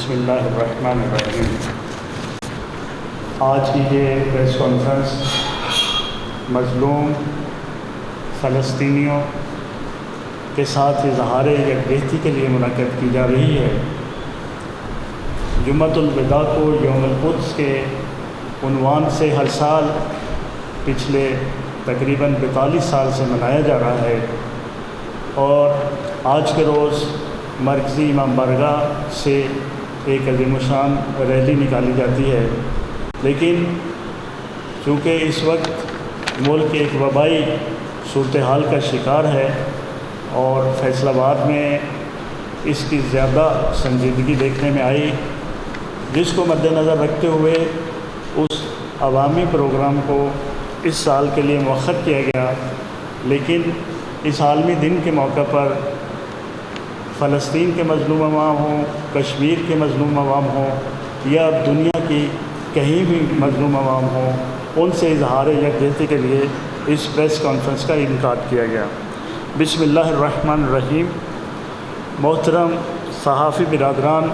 بسم اللہ الرحمن الرحیم۔ آج کی یہ پریس کانفرنس مظلوم فلسطینیوں کے ساتھ اظہار یکجہتی کے لیے منعقد کی جا رہی ہے۔ جمعۃ الوداع کو یوم القدس کے عنوان سے ہر سال پچھلے تقریباً 42 سال سے منایا جا رہا ہے، اور آج کے روز مرکزی امام بارگاہ سے ایک عظیم الشان ریلی نکالی جاتی ہے، لیکن چونکہ اس وقت ملک ایک وبائی صورتحال کا شکار ہے اور فیصل آباد میں اس کی زیادہ سنجیدگی دیکھنے میں آئی، جس کو مد نظر رکھتے ہوئے اس عوامی پروگرام کو اس سال کے لیے مؤخر کیا گیا، لیکن اس عالمی دن کے موقع پر فلسطین کے مظلوم عوام ہوں، کشمیر کے مظلوم عوام ہوں یا دنیا کی کہیں بھی مظلوم عوام ہوں، ان سے اظہار یکجہتی کے لیے اس پریس کانفرنس کا انعقاد کیا گیا۔ بسم اللہ الرحمن الرحیم۔ محترم صحافی برادران،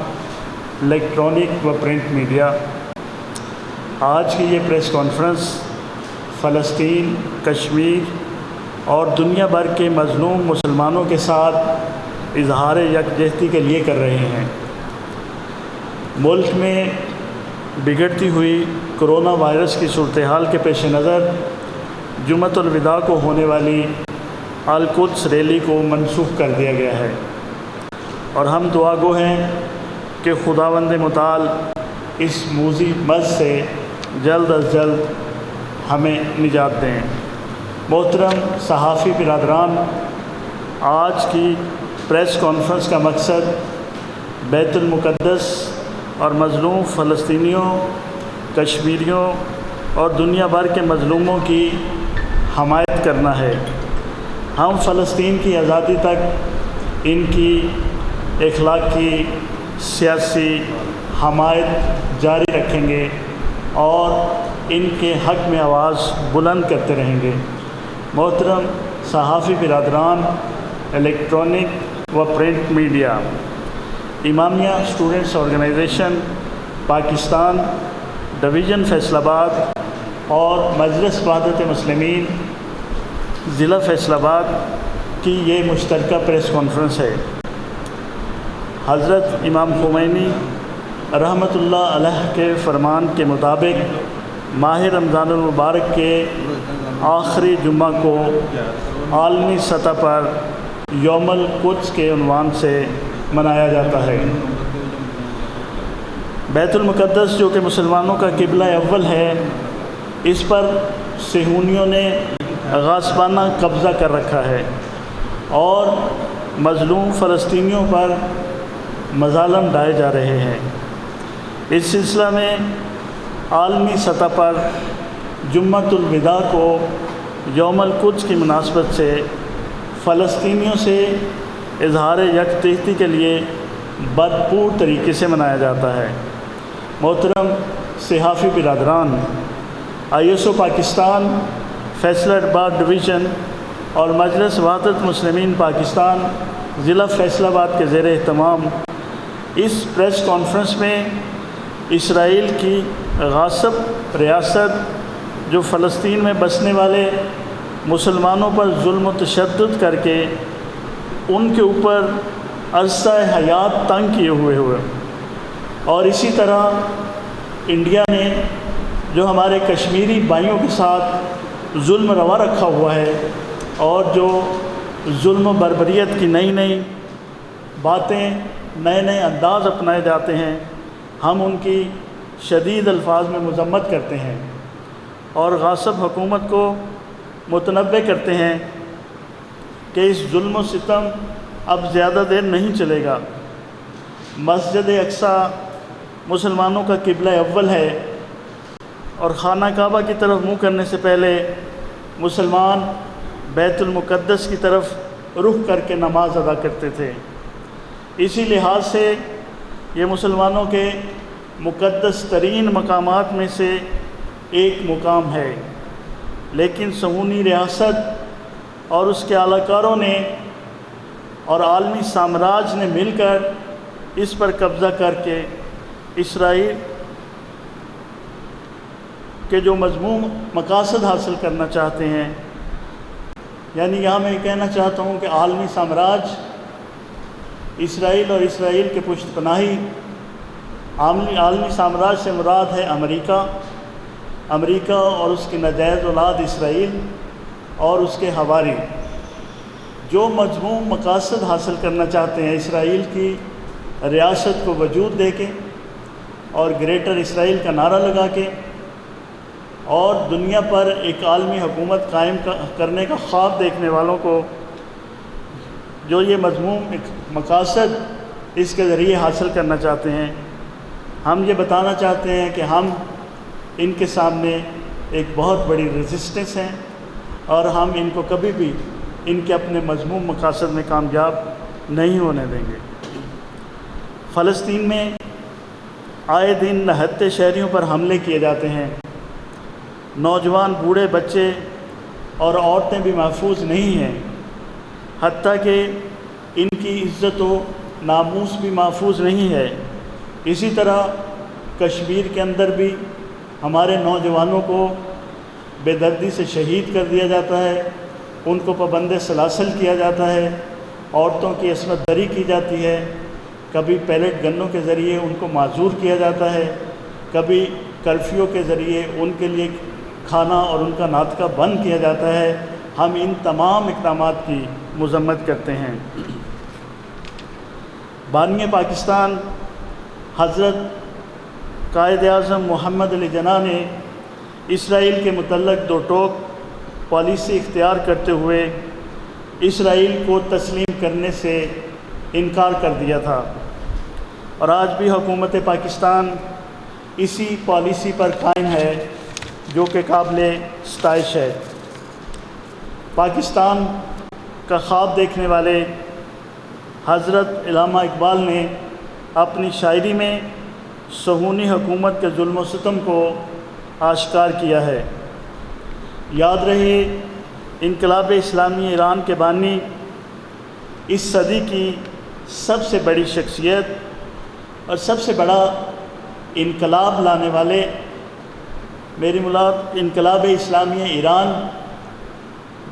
الیکٹرانک و پرنٹ میڈیا، آج کی یہ پریس کانفرنس فلسطین، کشمیر اور دنیا بھر کے مظلوم مسلمانوں کے ساتھ اظہار یکجہتی کے لیے کر رہے ہیں۔ ملک میں بگڑتی ہوئی کرونا وائرس کی صورتحال کے پیش نظر جمعۃ الوداع کو ہونے والی القدس ریلی کو منسوخ کر دیا گیا ہے، اور ہم دعا گو ہیں کہ خداوند متعال اس موذی مرض سے جلد از جلد ہمیں نجات دیں۔ محترم صحافی برادران، آج کی پریس کانفرنس کا مقصد بیت المقدس اور مظلوم فلسطینیوں، کشمیریوں اور دنیا بھر کے مظلوموں کی حمایت کرنا ہے۔ ہم فلسطین کی آزادی تک ان کی اخلاقی، سیاسی حمایت جاری رکھیں گے اور ان کے حق میں آواز بلند کرتے رہیں گے۔ محترم صحافی برادران، الیکٹرانک و print media, Imamia students organisation Pakistan division Faisalabad اور مجلس وحدت مسلمین ضلع فیصل آباد کی یہ مشترکہ پریس کانفرنس ہے۔ حضرت امام خمینی رحمۃ اللہ علیہ کے فرمان کے مطابق ماہ رمضان المبارک کے آخری جمعہ کو عالمی سطح پر یوم القدس کے عنوان سے منایا جاتا ہے۔ بیت المقدس، جو کہ مسلمانوں کا قبلہ اول ہے، اس پر صہیونیوں نے غاصبانہ قبضہ کر رکھا ہے اور مظلوم فلسطینیوں پر مظالم ڈھائے جا رہے ہیں۔ اس سلسلہ میں عالمی سطح پر جمعۃ الوداع کو یوم القدس کی مناسبت سے فلسطینیوں سے اظہار یکجہتی کے لیے بھرپور طریقے سے منایا جاتا ہے۔ محترم صحافی برادران، I S O Pakistan Faisal آباد ڈویژن اور مجلس وحدت مسلمین پاکستان ضلع فیصل آباد کے زیر اہتمام اس پریس کانفرنس میں اسرائیل کی غاصب ریاست، جو فلسطین میں بسنے والے مسلمانوں پر ظلم و تشدد کر کے ان کے اوپر عرصہ حیات تنگ کیے ہوئے اور اسی طرح انڈیا نے جو ہمارے کشمیری بھائیوں کے ساتھ ظلم روا رکھا ہوا ہے اور جو ظلم و بربریت کی نئی نئی باتیں، نئے نئے انداز اپنائے جاتے ہیں، ہم ان کی شدید الفاظ میں مذمت کرتے ہیں اور غاصب حکومت کو متنبہ کرتے ہیں کہ اس ظلم و ستم اب زیادہ دیر نہیں چلے گا۔ مسجد اقصیٰ مسلمانوں کا قبلہ اول ہے اور خانہ کعبہ کی طرف منہ کرنے سے پہلے مسلمان بیت المقدس کی طرف رخ کر کے نماز ادا کرتے تھے۔ اسی لحاظ سے یہ مسلمانوں کے مقدس ترین مقامات میں سے ایک مقام ہے، لیکن صہیونی ریاست اور اس کے اعلی کاروں نے اور عالمی سامراج نے مل کر اس پر قبضہ کر کے اسرائیل کے جو مضمون مقاصد حاصل کرنا چاہتے ہیں، یعنی یہاں میں کہنا چاہتا ہوں کہ عالمی سامراج اسرائیل اور اسرائیل کے پشت پناہی، عالمی سامراج سے مراد ہے امریکہ اور اس کی ناجائز اولاد اسرائیل اور اس کے حواری، جو مضمون مقاصد حاصل کرنا چاہتے ہیں اسرائیل کی ریاست کو وجود دے کے اور گریٹر اسرائیل کا نعرہ لگا کے اور دنیا پر ایک عالمی حکومت قائم کرنے کا خواب دیکھنے والوں کو جو یہ مضمون مقاصد اس کے ذریعے حاصل کرنا چاہتے ہیں، ہم یہ بتانا چاہتے ہیں کہ ہم ان کے سامنے ایک بہت بڑی ریزسٹنس ہیں اور ہم ان کو کبھی بھی ان کے اپنے مضمون مقاصد میں کامیاب نہیں ہونے دیں گے۔ فلسطین میں آئے دن نہتے شہریوں پر حملے کیے جاتے ہیں، نوجوان، بوڑھے، بچے اور عورتیں بھی محفوظ نہیں ہیں، حتیٰ کہ ان کی عزت و ناموس بھی محفوظ نہیں ہے۔ اسی طرح کشمیر کے اندر بھی ہمارے نوجوانوں کو بے دردی سے شہید کر دیا جاتا ہے، ان کو پابند سلاسل کیا جاتا ہے، عورتوں کی عصمت دری کی جاتی ہے، کبھی پیلٹ گنوں کے ذریعے ان کو معذور کیا جاتا ہے، کبھی کرفیو کے ذریعے ان کے لیے کھانا اور ان کا ناطقہ بند کیا جاتا ہے۔ ہم ان تمام اقدامات کی مذمت کرتے ہیں۔ بانی پاکستان حضرت قائد اعظم محمد علی جناح نے اسرائیل کے متعلق دو ٹوک پالیسی اختیار کرتے ہوئے اسرائیل کو تسلیم کرنے سے انکار کر دیا تھا، اور آج بھی حکومت پاکستان اسی پالیسی پر قائم ہے جو کہ قابل ستائش ہے۔ پاکستان کا خواب دیکھنے والے حضرت علامہ اقبال نے اپنی شاعری میں صہیونی حکومت کے ظلم و ستم کو آشکار کیا ہے۔ یاد رہے، انقلاب اسلامی ایران کے بانی، اس صدی کی سب سے بڑی شخصیت اور سب سے بڑا انقلاب لانے والے، میری مراد انقلاب اسلامی ایران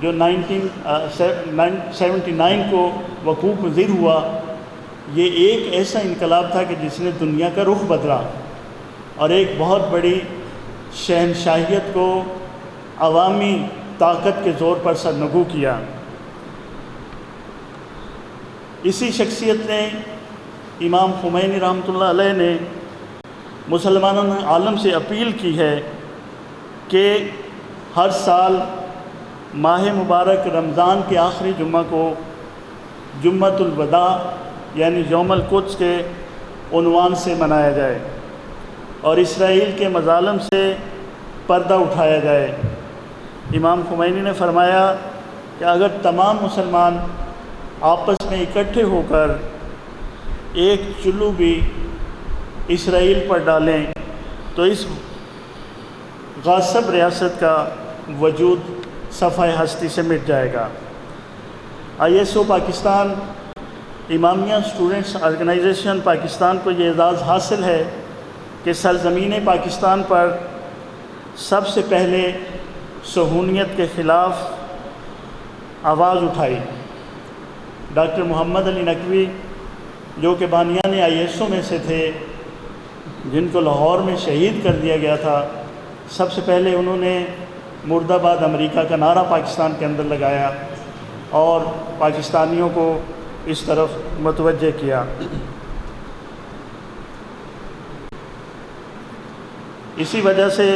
جو 1979 کو وقوع پذیر ہوا، یہ ایک ایسا انقلاب تھا کہ جس نے دنیا کا رخ بدلا اور ایک بہت بڑی شہنشاہیت کو عوامی طاقت کے زور پر سرنگو کیا۔ اسی شخصیت نے، امام خمینی رحمۃ اللہ علیہ نے مسلمانوں عالم سے اپیل کی ہے کہ ہر سال ماہ مبارک رمضان کے آخری جمعہ کو جمعۃ الوداع یعنی یوم القدس کے عنوان سے منایا جائے اور اسرائیل کے مظالم سے پردہ اٹھایا جائے۔ امام خمینی نے فرمایا کہ اگر تمام مسلمان آپس میں اکٹھے ہو کر ایک چلو بھی اسرائیل پر ڈالیں تو اس غاصب ریاست کا وجود صفحہ ہستی سے مٹ جائے گا۔ ISO Pakistan, امامیہ students organisation Pakistan کو یہ اعزاز حاصل ہے کہ سرزمین پاکستان پر سب سے پہلے صہیونیت کے خلاف آواز اٹھائی۔ ڈاکٹر محمد علی نقوی جو کہ بانیان ISO میں سے تھے، جن کو لاہور میں شہید کر دیا گیا تھا، سب سے پہلے انہوں نے مرد آباد امریکہ کا نعرہ پاکستان کے اندر لگایا اور پاکستانیوں کو اس طرف متوجہ کیا۔ اسی وجہ سے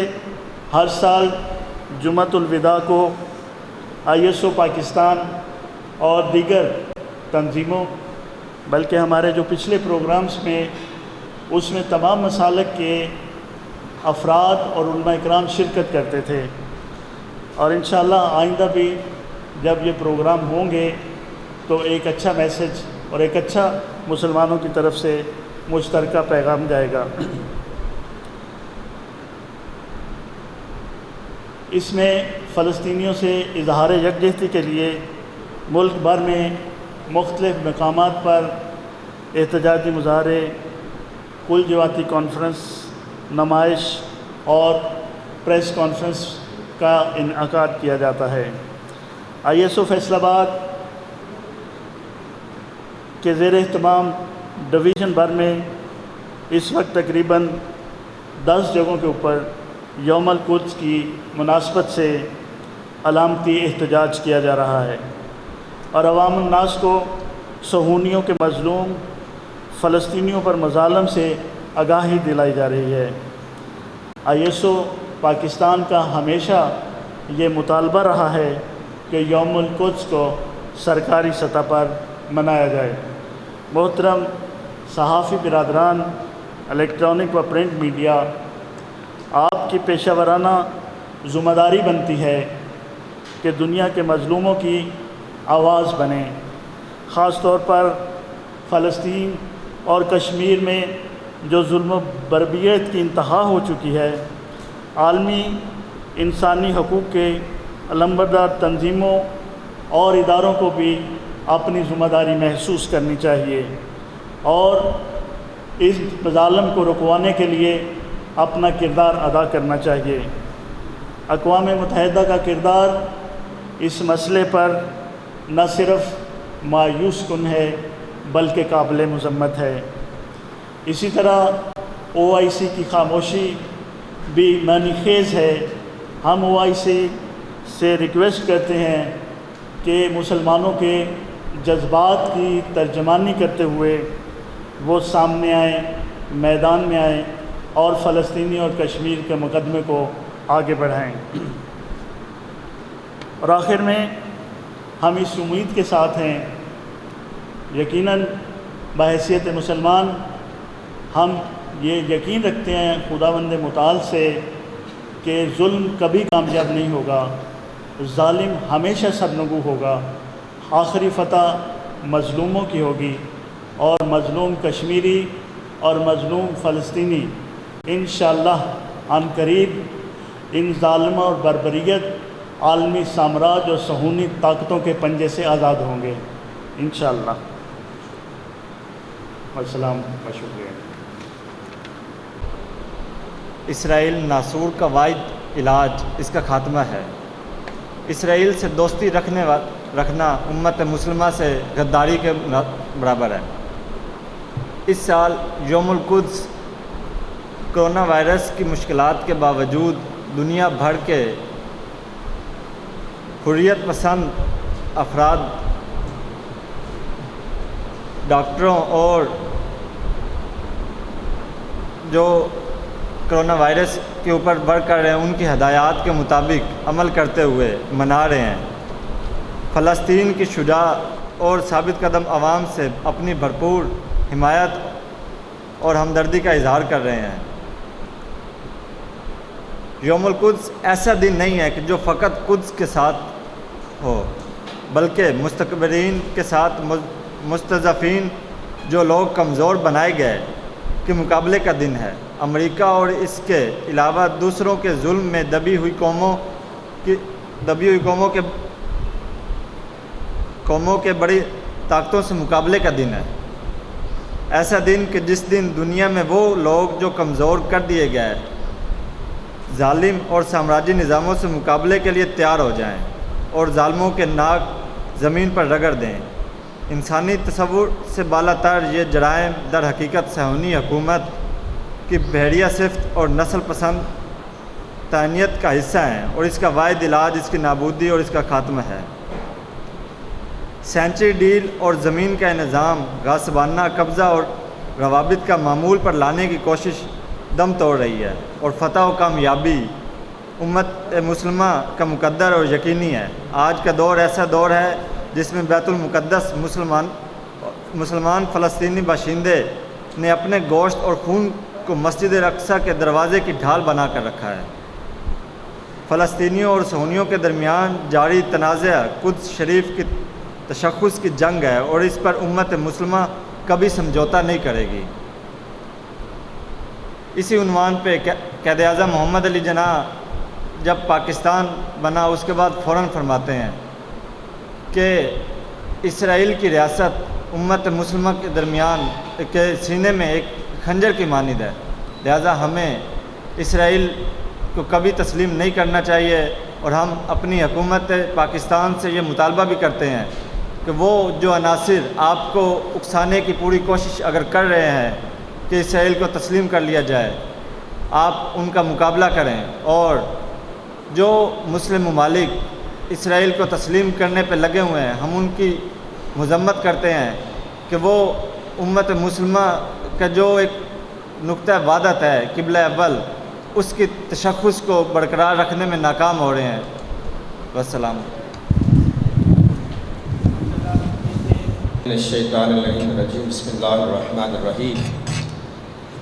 ہر سال جمعۃ الوداع کو ISO پاکستان اور دیگر تنظیموں، بلکہ ہمارے جو پچھلے پروگرامز میں اس میں تمام مسالک کے افراد اور علماء اکرام شرکت کرتے تھے، اور انشاءاللہ آئندہ بھی جب یہ پروگرام ہوں گے تو ایک اچھا میسج اور ایک اچھا مسلمانوں کی طرف سے مشترکہ پیغام جائے گا۔ اس میں فلسطینیوں سے اظہار یکجہتی کے لیے ملک بھر میں مختلف مقامات پر احتجاجی مظاہرے، کل جماعتی کانفرنس، نمائش اور پریس کانفرنس کا انعقاد کیا جاتا ہے۔ ISO فیصل آباد کے زیر اہتمام ڈویژن بھر میں اس وقت تقریباً 10 جگہوں کے اوپر یوم القدس کی مناسبت سے علامتی احتجاج کیا جا رہا ہے اور عوام الناس کو صہیونیوں کے مظلوم فلسطینیوں پر مظالم سے آگاہی دلائی جا رہی ہے۔ ISO پاکستان کا ہمیشہ یہ مطالبہ رہا ہے کہ یوم القدس کو سرکاری سطح پر منایا جائے۔ محترم صحافی برادران، الیکٹرانک و پرنٹ میڈیا، آپ کی پیشہ ورانہ ذمہ داری بنتی ہے کہ دنیا کے مظلوموں کی آواز بنیں، خاص طور پر فلسطین اور کشمیر میں جو ظلم و بربریت کی انتہا ہو چکی ہے۔ عالمی انسانی حقوق کے علمبردار تنظیموں اور اداروں کو بھی اپنی ذمہ داری محسوس کرنی چاہیے اور اس مظالم کو رکوانے کے لیے اپنا کردار ادا کرنا چاہیے۔ اقوام متحدہ کا کردار اس مسئلے پر نہ صرف مایوس کن ہے بلکہ قابل مذمت ہے۔ اسی طرح OIC کی خاموشی بھی معنی خیز ہے۔ ہم OIC سے ریکویسٹ کرتے ہیں کہ مسلمانوں کے جذبات کی ترجمانی کرتے ہوئے وہ سامنے آئیں، میدان میں آئیں اور فلسطینی اور کشمیر کے مقدمے کو آگے بڑھائیں۔ اور آخر میں ہم اس امید کے ساتھ ہیں، یقیناً بحیثیت مسلمان ہم یہ یقین رکھتے ہیں خداوند متعال سے کہ ظلم کبھی کامیاب نہیں ہوگا، ظالم ہمیشہ سرنگوں ہوگا، آخری فتح مظلوموں کی ہوگی اور مظلوم کشمیری اور مظلوم فلسطینی انشاءاللہ عن قریب ان ظالمہ اور بربریت عالمی سامراج اور صہیونی طاقتوں کے پنجے سے آزاد ہوں گے انشاءاللہ۔ السلام و شکریہ۔ اسرائیل ناسور کا واحد علاج اس کا خاتمہ ہے۔ اسرائیل سے دوستی رکھنا امت مسلمہ سے غداری کے برابر ہے۔ اس سال یوم القدس کرونا وائرس کی مشکلات کے باوجود دنیا بھر کے حریت پسند افراد، ڈاکٹروں اور جو کرونا وائرس کے اوپر ورک کر رہے ہیں ان کی ہدایات کے مطابق عمل کرتے ہوئے منا رہے ہیں۔ فلسطین کی شجاع اور ثابت قدم عوام سے اپنی بھرپور حمایت اور ہمدردی کا اظہار کر رہے ہیں۔ یوم القدس ایسا دن نہیں ہے کہ جو فقط قدس کے ساتھ ہو، بلکہ مستکبرین کے ساتھ مستضعفین جو لوگ کمزور بنائے گئے کے مقابلے کا دن ہے۔ امریکہ اور اس کے علاوہ دوسروں کے ظلم میں دبی ہوئی قوموں کے بڑی طاقتوں سے مقابلے کا دن ہے۔ ایسا دن کہ جس دن دنیا میں وہ لوگ جو کمزور کر دیے گئے ظالم اور سامراجی نظاموں سے مقابلے کے لیے تیار ہو جائیں اور ظالموں کے ناک زمین پر رگڑ دیں۔ انسانی تصور سے بالا تر یہ جرائم در حقیقت صہیونی حکومت کی بھیڑیا صفت اور نسل پسند طعنیت کا حصہ ہیں اور اس کا واحد علاج اس کی نابودی اور اس کا خاتمہ ہے۔ سینچری ڈیل اور زمین کا نظام غاصبانہ قبضہ اور روابط کا معمول پر لانے کی کوشش دم توڑ رہی ہے اور فتح و کامیابی امت مسلمہ کا مقدر اور یقینی ہے۔ آج کا دور ایسا دور ہے جس میں بیت المقدس مسلمان فلسطینی باشندے نے اپنے گوشت اور خون کو مسجد اقصیٰ کے دروازے کی ڈھال بنا کر رکھا ہے۔ فلسطینیوں اور صہیونیوں کے درمیان جاری تنازع قدس شریف کی تشخص کی جنگ ہے اور اس پر امت مسلمہ کبھی سمجھوتا نہیں کرے گی۔ اسی عنوان پہ قائد اعظم محمد علی جناح جب پاکستان بنا اس کے بعد فوراً فرماتے ہیں کہ اسرائیل کی ریاست امت مسلمہ کے درمیان کے سینے میں ایک خنجر کی مانند ہے، لہذا ہمیں اسرائیل کو کبھی تسلیم نہیں کرنا چاہیے، اور ہم اپنی حکومت پاکستان سے یہ مطالبہ بھی کرتے ہیں کہ وہ جو عناصر آپ کو اکسانے کی پوری کوشش اگر کر رہے ہیں کہ اسرائیل کو تسلیم کر لیا جائے، آپ ان کا مقابلہ کریں، اور جو مسلم ممالک اسرائیل کو تسلیم کرنے پہ لگے ہوئے ہیں ہم ان کی مذمت کرتے ہیں کہ وہ امت مسلمہ کا جو ایک نقطہ وحدت ہے قبلہ اول، اس کی تشخص کو برقرار رکھنے میں ناکام ہو رہے ہیں۔ والسلام۔ الشیطان الرجیم، بسم اللہ الرحمن الرحیم۔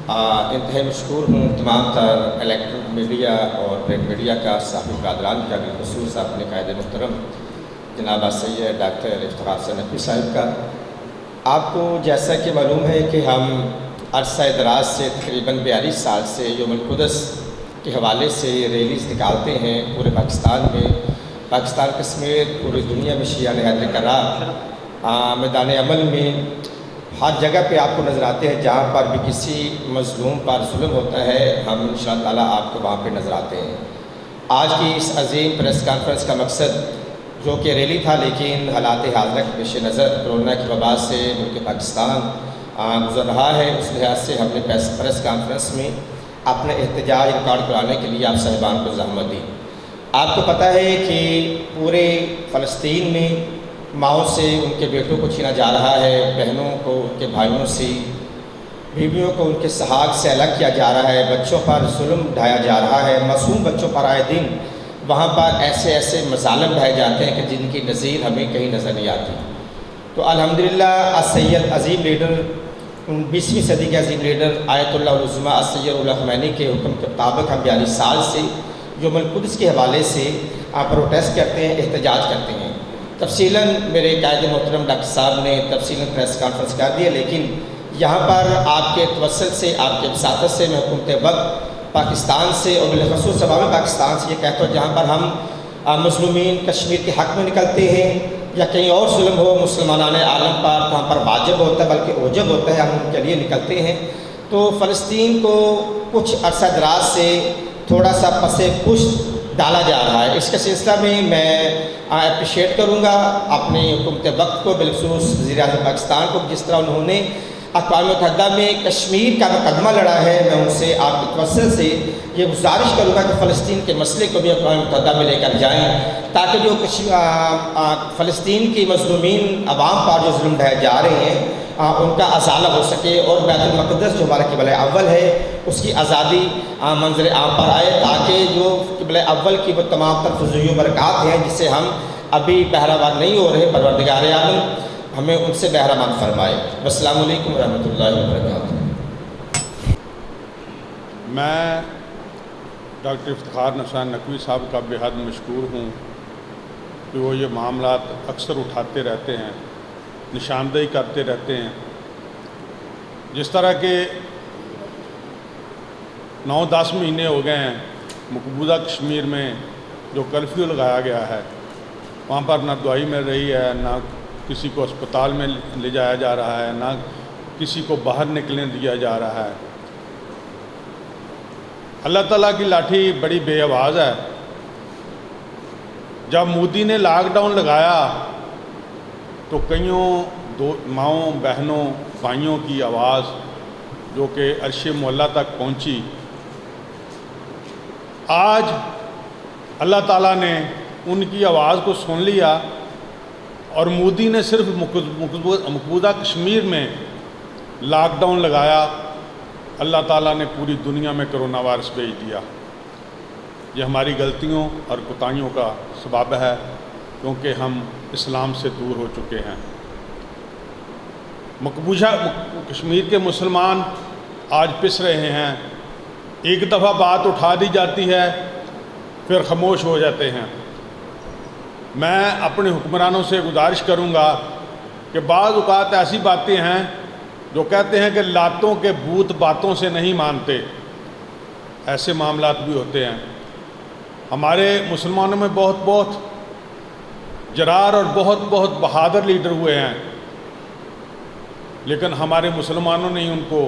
انتہائی مشکور ہوں تمام تر الیکٹرک میڈیا اور پرنٹ میڈیا کا، صحافی برادران کا، بالخصوص اپنے قائد محترم جناب سید ڈاکٹر افتخار حسین نقوی صاحب کا۔ آپ کو جیسا کہ معلوم ہے کہ ہم عرصہ دراز سے تقریباً 42 سال سے یوم القدس کے حوالے سے ریلیز نکالتے ہیں پورے پاکستان میں، پاکستان کے سمیت پوری دنیا میں شیعہ حیدر کرار میدان عمل میں ہر جگہ پہ آپ کو نظر آتے ہیں۔ جہاں پر بھی کسی مظلوم پر ظلم ہوتا ہے ہم انشاءاللہ تعالیٰ آپ کو وہاں پہ نظر آتے ہیں۔ آج کی اس عظیم پریس کانفرنس کا مقصد جو کہ ریلی تھا، لیکن حالات حاضرہ کے پیش نظر کورونا کی وبا سے ملک پاکستان گزر رہا ہے، اس لحاظ سے ہم نے پریس کانفرنس میں اپنا احتجاج ریکارڈ کرانے کے لیے آپ صاحبان کو زحمت دی۔ آپ کو پتہ ہے کہ پورے فلسطین میں ماؤں سے ان کے بیٹوں کو چھینا جا رہا ہے، بہنوں کو ان کے بھائیوں سے، بیویوں کو ان کے سہاگ سے الگ کیا جا رہا ہے، بچوں پر ظلم ڈھایا جا رہا ہے، معصوم بچوں پر آئے دن وہاں پر ایسے ایسے مظالم ڈھائے جاتے ہیں کہ جن کی نظیر ہمیں کہیں نظر نہیں آتی۔ تو الحمدللہ السید عظیم لیڈر، 20ویں صدی کے عظیم لیڈر آیت اللہ العظمیٰ السید اللہ خمینی کے حکم کے مطابق ہم 42 سال سے یوم القدس کے حوالے سے پروٹیسٹ کرتے ہیں، احتجاج کرتے ہیں۔ تفصیلاً میرے قائد محترم ڈاکٹر صاحب نے تفصیلاً پریس کانفرنس کر دیا، لیکن یہاں پر آپ کے توسل سے، آپ کے وساطت سے میں حکومت وقت پاکستان سے اور بالخصوص عوام پاکستان سے یہ کہتا ہوں، جہاں پر ہم مظلومین کشمیر کے حق میں نکلتے ہیں یا کہیں اور ظلم ہو مسلمانان عالم پر، وہاں پر واجب ہوتا ہے بلکہ اوجب ہوتا ہے، ہم ان کے لیے نکلتے ہیں۔ تو فلسطین کو کچھ عرصہ دراز سے تھوڑا سا پس پشت ڈالا جا رہا ہے، اس کے سلسلہ میں اپریشیٹ کروں گا اپنے حکومت وقت کو، بالخصوص وزیر اعظم پاکستان کو، جس طرح انہوں نے اقوام متحدہ میں کشمیر کا مقدمہ لڑا ہے۔ میں ان سے آپ کی توسل سے یہ گزارش کروں گا کہ فلسطین کے مسئلے کو بھی اقوام متحدہ میں لے کر جائیں، تاکہ جو فلسطین کی مظلومین عوام پر جو ظلم ڈھائے جا رہے ہیں ان کا ازالہ ہو سکے، اور بیت المقدس جو ہمارا قبلہ اول ہے اس کی آزادی منظر عام پر آئے، تاکہ جو قبلہ اول کی وہ تمام تر فضولی و برکات ہیں جس سے ہم ابھی بہرہوار نہیں ہو رہے، پروردگار عالم ہمیں ان سے بہرہمان فرمائے۔ السلام علیکم ورحمۃ اللہ وبرکاتہ۔ میں ڈاکٹر افتخار حسین نقوی صاحب کا بے حد مشکور ہوں کہ وہ یہ معاملات اکثر اٹھاتے رہتے ہیں، نشاندہی کرتے رہتے ہیں۔ جس طرح کہ 9-10 مہینے ہو گئے ہیں مقبوضہ کشمیر میں جو کرفیو لگایا گیا ہے، وہاں پر نہ دوائی مل رہی ہے، نہ کسی کو اسپتال میں لے جایا جا رہا ہے، نہ کسی کو باہر نکلنے دیا جا رہا ہے۔ اللہ تعالیٰ کی لاٹھی بڑی بے آواز ہے۔ جب مودی نے لاک ڈاؤن لگایا تو کئیوں ماؤں، بہنوں، بھائیوں کی آواز جو کہ عرش معلیٰ تک پہنچی۔ آج اللہ تعالیٰ نے ان کی آواز کو سن لیا، اور مودی نے صرف مقبوضہ کشمیر میں لاک ڈاؤن لگایا، اللہ تعالیٰ نے پوری دنیا میں کرونا وائرس بھیج دیا۔ یہ ہماری غلطیوں اور کوتاہیوں کا سبب ہے، کیونکہ ہم اسلام سے دور ہو چکے ہیں۔ مقبوضہ کشمیر کے مسلمان آج پس رہے ہیں، ایک دفعہ بات اٹھا دی جاتی ہے پھر خاموش ہو جاتے ہیں۔ میں اپنے حکمرانوں سے گزارش کروں گا کہ بعض اوقات ایسی باتیں ہیں جو کہتے ہیں کہ لاتوں کے بھوت باتوں سے نہیں مانتے، ایسے معاملات بھی ہوتے ہیں۔ ہمارے مسلمانوں میں بہت بہت جرار اور بہت بہت بہادر لیڈر ہوئے ہیں، لیکن ہمارے مسلمانوں نے ان کو